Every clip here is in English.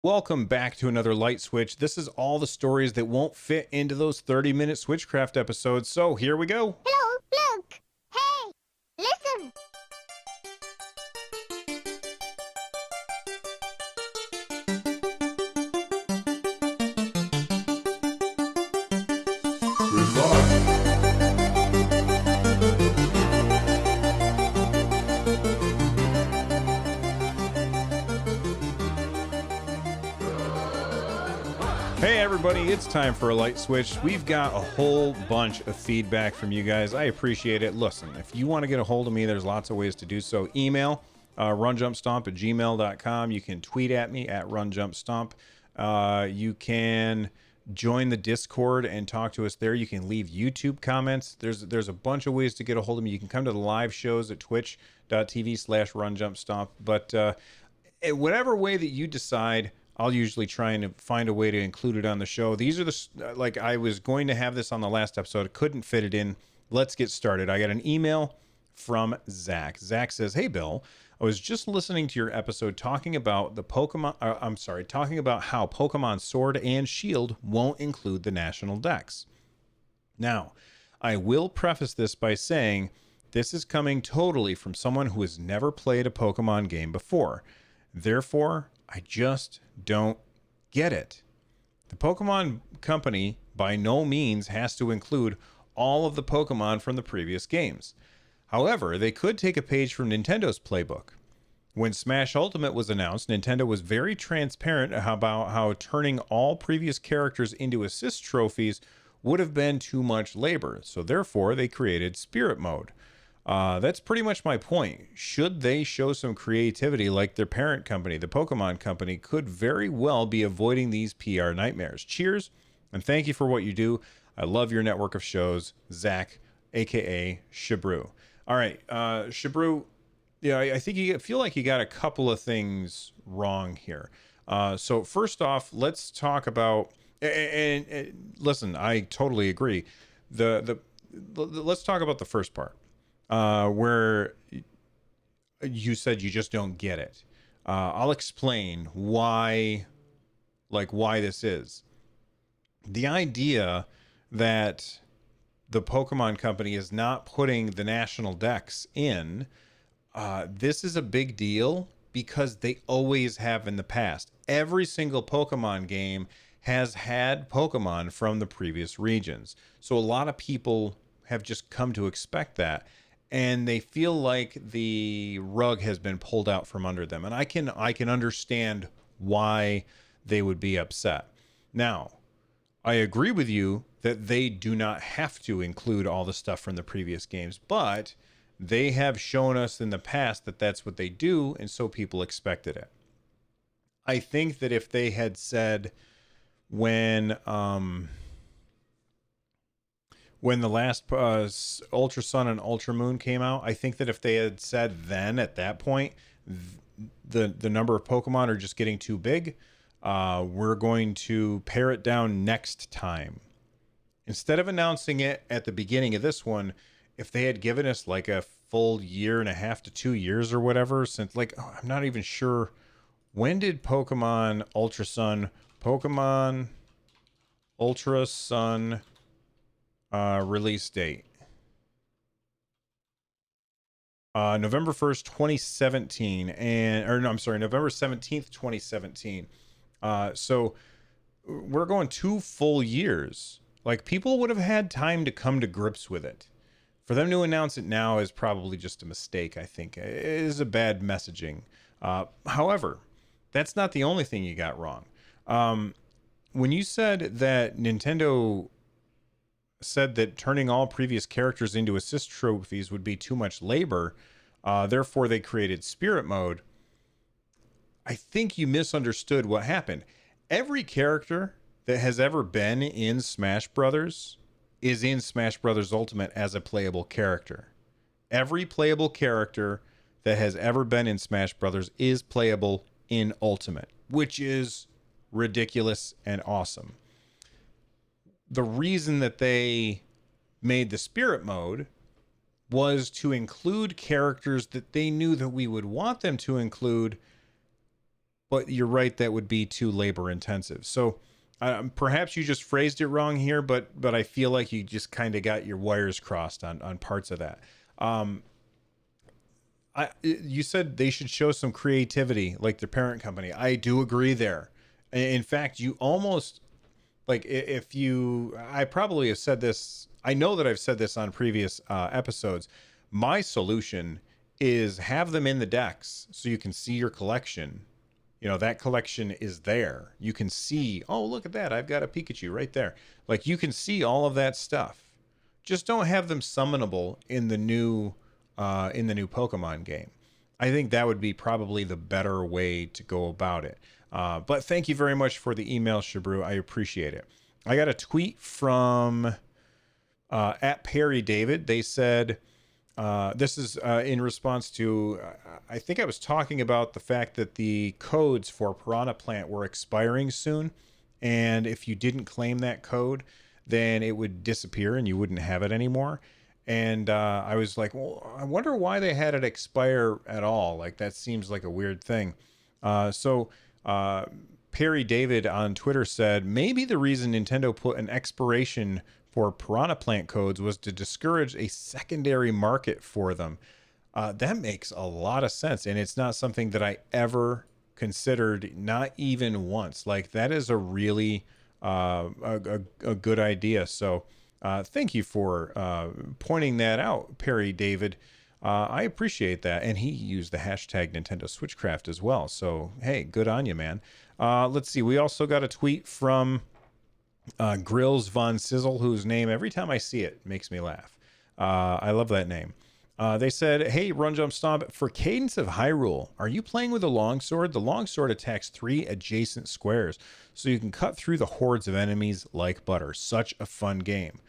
Welcome back to another Light Switch. This is all the stories that won't fit into those 30-minute Switchcraft episodes, so here we go. Hello, look! Hey, listen! Hey everybody, it's time for a Light Switch. We've got a whole bunch of feedback from you guys. I appreciate it. Listen, if you want to get a hold of me, there's lots of ways to do so. Email runjumpstomp@gmail.com. You can tweet at me at runjumpstomp. You can join the Discord and talk to us there. You can leave YouTube comments. There's a bunch of ways to get a hold of me. You can come to the live shows at twitch.tv/runjumpstomp. But whatever way that you decide, I'll usually try and find a way to include it on the show. These are like I was going to have this on the last episode. Couldn't fit it in. Let's get started. I got an email from Zach. Zach says, "Hey Bill, I was just listening to your episode talking about talking about how Pokemon Sword and Shield won't include the national dex. Now, I will preface this by saying this is coming totally from someone who has never played a Pokemon game before. Therefore, I just don't get it. The Pokemon Company by no means has to include all of the Pokemon from the previous games. However, they could take a page from Nintendo's playbook. When Smash Ultimate was announced, Nintendo was very transparent about how turning all previous characters into assist trophies would have been too much labor, so therefore they created Spirit Mode. That's pretty much my point. Should they show some creativity like their parent company, the Pokemon Company, could very well be avoiding these PR nightmares. Cheers, and thank you for what you do. I love your network of shows. Zach, aka Shabru." All right, Shabru, yeah, I think you feel like you got a couple of things wrong here. So first off, let's talk about, and listen, I totally agree. Let's talk about the first part. Where you said you just don't get it. I'll explain why this is. The idea that the Pokemon Company is not putting the national dex in, this is a big deal because they always have in the past. Every single Pokemon game has had Pokemon from the previous regions. So a lot of people have just come to expect that, and they feel like the rug has been pulled out from under them. And I can understand why they would be upset. Now, I agree with you that they do not have to include all the stuff from the previous games, but they have shown us in the past that that's what they do, and so people expected it. I think that if they had said when the last Ultra Sun and Ultra Moon came out, I think that if they had said then at that point, the number of Pokemon are just getting too big, we're going to pare it down next time. Instead of announcing it at the beginning of this one, if they had given us like a full year and a half to 2 years or whatever, since I'm not even sure, when did Pokemon Ultra Sun release date? November 1st, 2017, November 17th, 2017. So we're going 2 full years. Like, people would have had time to come to grips with it. For them to announce it now is probably just a mistake, I think. It is a bad messaging. However, that's not the only thing you got wrong. When you said that Nintendo said that turning all previous characters into assist trophies would be too much labor, therefore they created Spirit Mode, I think you misunderstood what happened. Every character that has ever been in Smash Brothers is in Smash Brothers Ultimate as a playable character. Every playable character that has ever been in Smash Brothers is playable in Ultimate, which is ridiculous and awesome. The reason that they made the Spirit Mode was to include characters that they knew that we would want them to include but you're right, that would be too labor intensive. So perhaps you just phrased it wrong here, but I feel like you just kind of got your wires crossed on parts of that. Um, you said they should show some creativity like their parent company. I do agree there. In fact, you almost like if you, I probably have said this. I know that I've said this on previous episodes. My solution is have them in the decks so you can see your collection. That collection is there. You can see, oh, look at that. I've got a Pikachu right there. Like, you can see all of that stuff. Just don't have them summonable in the new Pokemon game. I think that would be probably the better way to go about it. But thank you very much for the email, Shabru. I appreciate it. I got a tweet from at Perry David. They said, this is in response to, I think I was talking about the fact that the codes for Piranha Plant were expiring soon. And if you didn't claim that code, then it would disappear and you wouldn't have it anymore. And I was like, well, I wonder why they had it expire at all. Like, that seems like a weird thing. So Perry David on Twitter said, maybe the reason Nintendo put an expiration for Piranha Plant codes was to discourage a secondary market for them. That makes a lot of sense. And it's not something that I ever considered, not even once. Like, that is a really a good idea. So thank you for pointing that out, Perry David. I appreciate that. And he used the hashtag Nintendo Switchcraft as well. So, hey, good on you, man. Let's see. We also got a tweet from Grills Von Sizzle, whose name, every time I see it, makes me laugh. I love that name. They said, hey, Run Jump Stomp, for Cadence of Hyrule, are you playing with a longsword? The longsword attacks 3 adjacent squares, so you can cut through the hordes of enemies like butter. Such a fun game.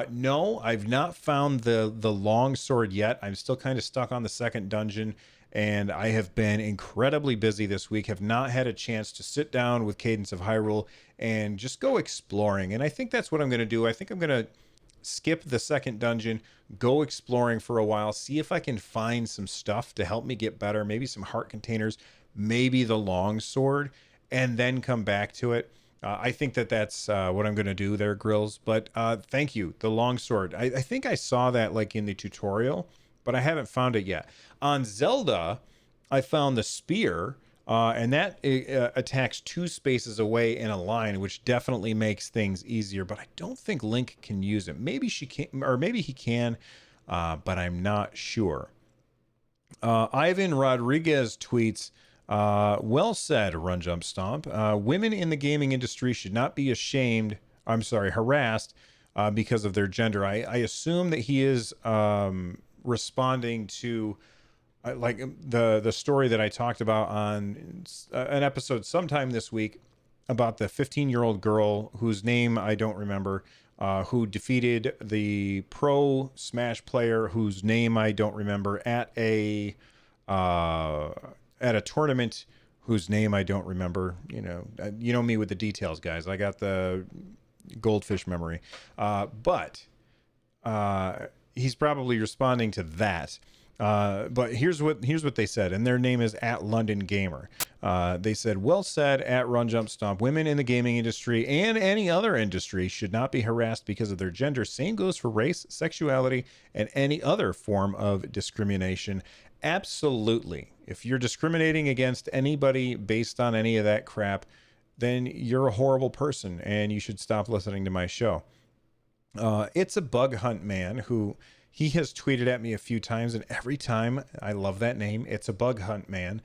No, I've not found the longsword yet. I'm still kind of stuck on the second dungeon, and I have been incredibly busy this week, have not had a chance to sit down with Cadence of Hyrule and just go exploring. And I think that's what I'm going to do. I think I'm going to skip the second dungeon, go exploring for a while, see if I can find some stuff to help me get better, maybe some heart containers, maybe the long sword, and then come back to it. I think that's what I'm going to do there, Grills. But thank you, the long sword. I think I saw that like in the tutorial, but I haven't found it yet. On Zelda, I found the spear, and that attacks 2 spaces away in a line, which definitely makes things easier. But I don't think Link can use it. Maybe she can, or maybe he can, but I'm not sure. Ivan Rodriguez tweets, well said, Run Jump Stomp. Women in the gaming industry should not be harassed because of their gender. I assume that he is responding to like the story that I talked about on an episode sometime this week about the 15-year-old girl whose name I don't remember, who defeated the pro Smash player whose name I don't remember at a tournament whose name I don't remember. You know me with the details, guys. I got the goldfish memory. But he's probably responding to that. But here's what they said, and their name is at London Gamer. They said, well said, at Run Jump Stomp. Women in the gaming industry and any other industry should not be harassed because of their gender. Same goes for race, sexuality, and any other form of discrimination. Absolutely. If you're discriminating against anybody based on any of that crap, then you're a horrible person and you should stop listening to my show. It's a Bug Hunt Man who he has tweeted at me a few times, and every time, I love that name. It's a Bug Hunt Man.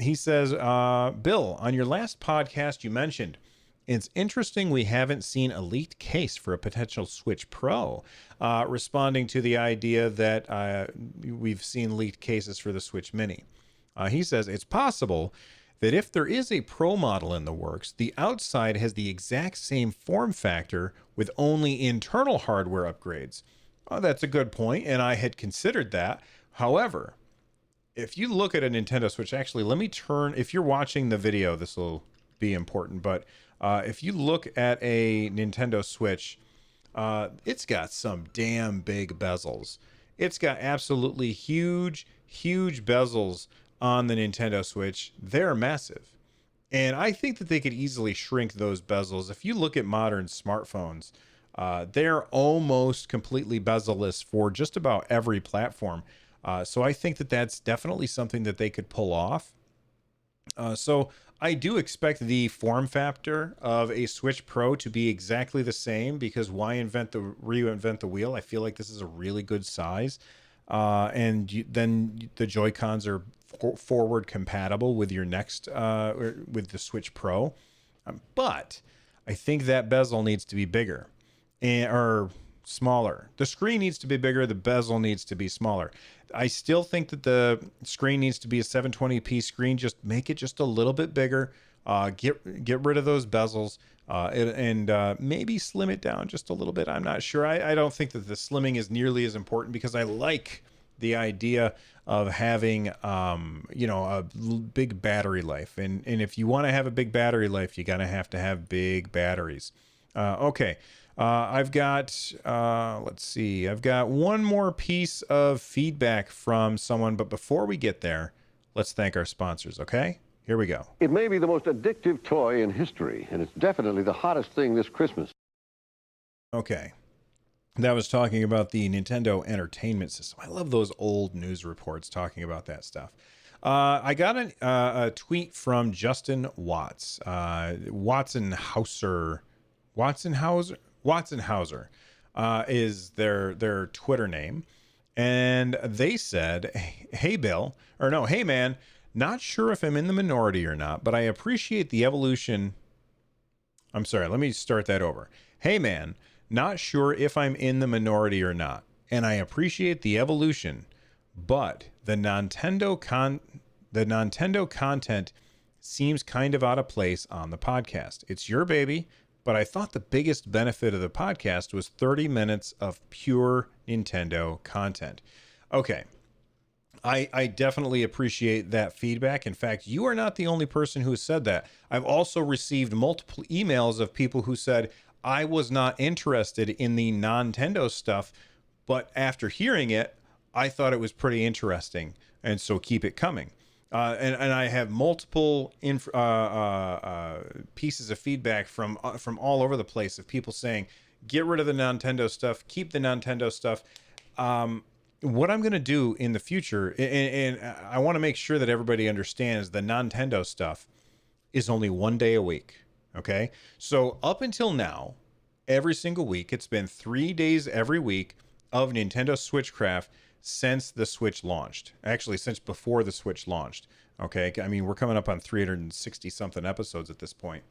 He says, Bill, on your last podcast, you mentioned it's interesting we haven't seen a leaked case for a potential Switch Pro, responding to the idea that we've seen leaked cases for the Switch Mini. He says, it's possible that if there is a Pro model in the works, the outside has the exact same form factor with only internal hardware upgrades. Oh, that's a good point, and I had considered that. However, if you look at a Nintendo Switch, actually, let me turn, if you're watching the video, this will be important, but if you look at a Nintendo Switch, it's got some damn big bezels. It's got absolutely huge bezels on the Nintendo Switch, they're massive. And I think that they could easily shrink those bezels. If you look at modern smartphones, they're almost completely bezel-less for just about every platform. So I think that that's definitely something that they could pull off. So I do expect the form factor of a Switch Pro to be exactly the same, because why reinvent the wheel? I feel like this is a really good size. Then the Joy Cons are forward compatible with your next with the Switch Pro. But I think that bezel needs to be bigger or smaller. The screen needs to be bigger. The bezel needs to be smaller. I still think that the screen needs to be a 720p screen. Just make it just a little bit bigger. Get rid of those bezels and maybe slim it down just a little bit. I'm not sure. I don't think that the slimming is nearly as important, because I like the idea of having a big battery life. And if you want to have a big battery life, you gotta have to have big batteries. Okay. I've got, let's see, I've got one more piece of feedback from someone, but before we get there, let's thank our sponsors, okay? Here we go. It may be the most addictive toy in history, and it's definitely the hottest thing this Christmas. Okay. That was talking about the Nintendo Entertainment System. I love those old news reports talking about that stuff. I got a tweet from Justin Watts, Watson Hauser is their Twitter name. And they said, hey, Bill, or no, hey, man, not sure if I'm in the minority or not, but I appreciate the evolution. I'm sorry, let me start that over. Hey, man, not sure if I'm in the minority or not, and I appreciate the evolution, but the Nintendo content seems kind of out of place on the podcast. It's your baby, but I thought the biggest benefit of the podcast was 30 minutes of pure Nintendo content. Okay. I definitely appreciate that feedback. In fact, you are not the only person who said that. I've also received multiple emails of people who said, I was not interested in the Nintendo stuff, but after hearing it, I thought it was pretty interesting. And so keep it coming. And I have multiple pieces of feedback from all over the place of people saying, get rid of the Nintendo stuff, keep the Nintendo stuff. What I'm going to do in the future, and I want to make sure that everybody understands, the Nintendo stuff is only one day a week. Okay. So up until now, every single week, it's been 3 days every week of Nintendo Switchcraft since the Switch launched. Actually, since before the Switch launched. Okay. I mean, we're coming up on 360 something episodes at this point.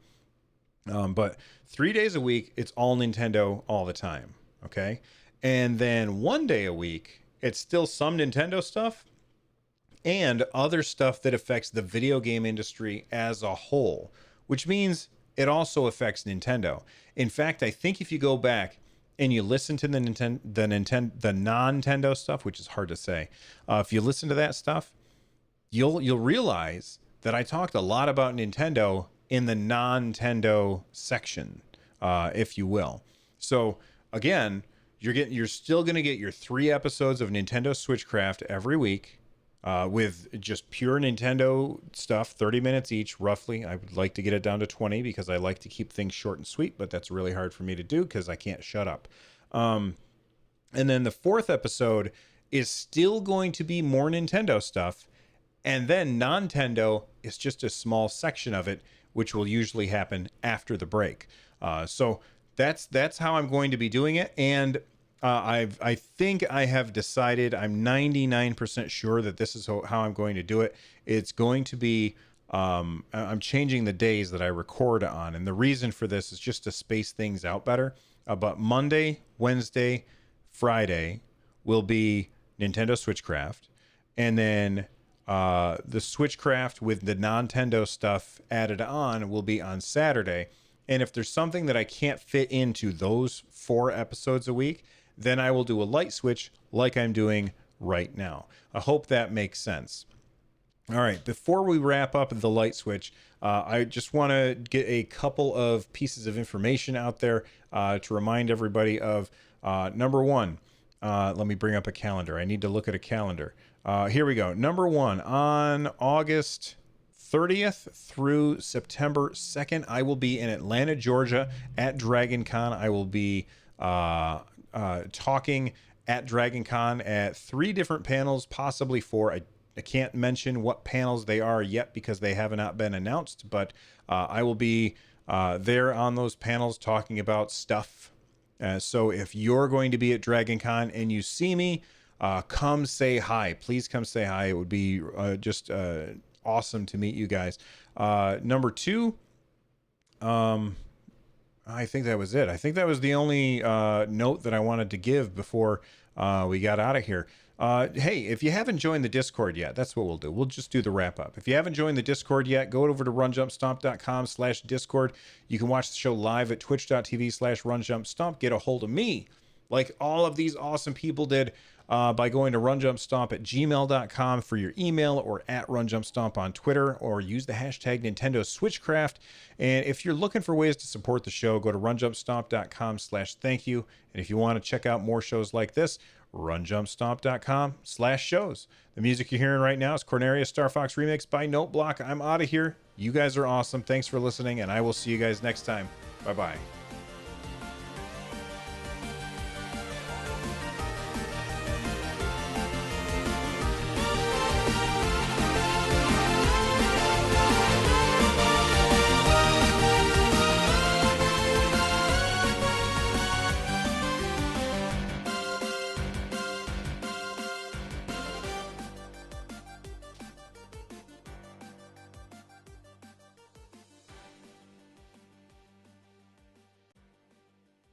But 3 days a week, it's all Nintendo all the time. Okay. And then one day a week, it's still some Nintendo stuff and other stuff that affects the video game industry as a whole, which means it also affects Nintendo. In fact, I think if you go back and you listen to the non-Nintendo stuff, which is hard to say, if you listen to that stuff, you'll realize that I talked a lot about Nintendo in the non-Nintendo section, if you will. So again, you're still going to get your 3 episodes of Nintendo Switchcraft every week, with just pure Nintendo stuff, 30 minutes each, roughly. I would like to get it down to 20 because I like to keep things short and sweet, but that's really hard for me to do because I can't shut up. And then the 4th episode is still going to be more Nintendo stuff. And then non-Nintendo is just a small section of it, which will usually happen after the break. So that's how I'm going to be doing it. And I think I have decided, I'm 99% sure that this is how I'm going to do it. It's going to be, I'm changing the days that I record on. And the reason for this is just to space things out better. But Monday, Wednesday, Friday will be Nintendo Switchcraft. And then the Switchcraft with the Nintendo stuff added on will be on Saturday. And if there's something that I can't fit into those 4 episodes a week, then I will do a light switch like I'm doing right now. I hope that makes sense. All right, before we wrap up the light switch, I just want to get a couple of pieces of information out there to remind everybody of. Number one, let me bring up a calendar. I need to look at a calendar. Here we go. Number 1, on August 30th through September 2nd, I will be in Atlanta, Georgia at Dragon Con. I will be talking at Dragon Con at 3 different panels, possibly 4. I can't mention what panels they are yet because they have not been announced, but I will be there on those panels talking about stuff. So if you're going to be at Dragon Con and you see me, come say hi. Please come say hi. It would be just awesome to meet you guys. Number 2, I think that was it. I think that was the only note that I wanted to give before we got out of here. Hey, if you haven't joined the Discord yet, that's what we'll do. We'll just do the wrap up. If you haven't joined the Discord yet, go over to runjumpstomp.com/Discord. You can watch the show live at twitch.tv/runjumpstomp. Get a hold of me like all of these awesome people did by going to runjumpstomp@gmail.com for your email, or at runjumpstomp on Twitter, or use the hashtag Nintendo Switchcraft. And if you're looking for ways to support the show, go to runjumpstomp.com/thank-you. And if you want to check out more shows like this, runjumpstomp.com/shows. The music you're hearing right now is Corneria Star Fox Remix by Noteblock. I'm out of here. You guys are awesome. Thanks for listening, and I will see you guys next time. Bye-bye.